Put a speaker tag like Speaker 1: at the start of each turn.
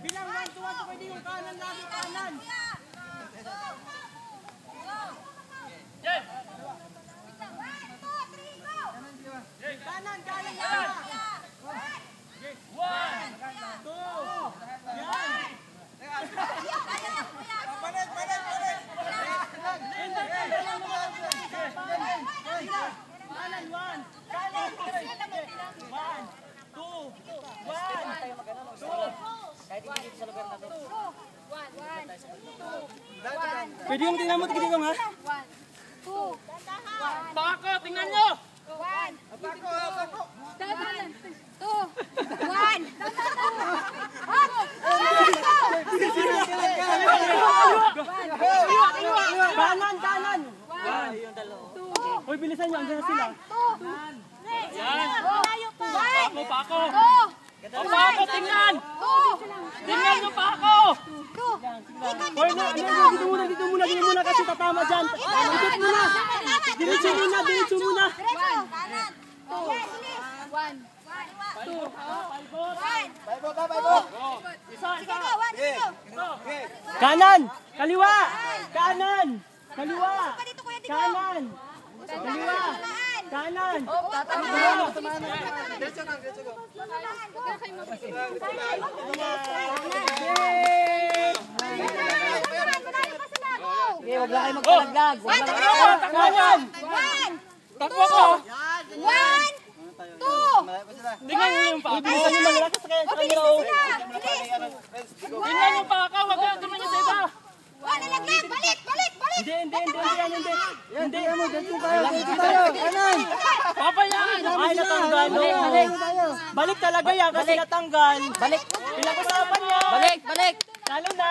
Speaker 1: Bilang 1 to 1 pwede yung kanan lagi kanan. Kanan, kanan na! 1, 2, yan! Balik! Kanan, 1! Kanan! 1, 2, 1, 2! Pwede yung tingnan mo, tigil ha?
Speaker 2: 1, 2,
Speaker 1: Bako, tingnan nyo!
Speaker 2: 1, 2, 1,
Speaker 1: Kanan! Hoy, bilisan nyo, andyan na sila. Yan! Pako! Pako, tingnan! Tingnan nyo, Pako! Hoy, dito muna kasi tatama dyan. Ikot muna! Diretso muna!
Speaker 2: 1, 2,
Speaker 1: Kanan! Kaliwa! Kanan! Kaliwa! Kanan! Kaliwa! Kanan!
Speaker 3: Huwag lang kayo magkalaglag.
Speaker 1: Kanan! Takbo ko!
Speaker 2: 1, 2,
Speaker 1: Tingnan nyo yung Pako! Bilisan nyo malalakas sa kanila. Tingnan nyo Pako! Huwag nyo tingnan nyo sa iba!
Speaker 2: nalaglag! Balik!
Speaker 1: Hindi mo, dito tayo. Kanan! Papayaan! Ay, natanggal. Balik talaga yan kasi natanggal. Balik! Pinag-usapan niya.
Speaker 3: Balik!
Speaker 1: Lalo na!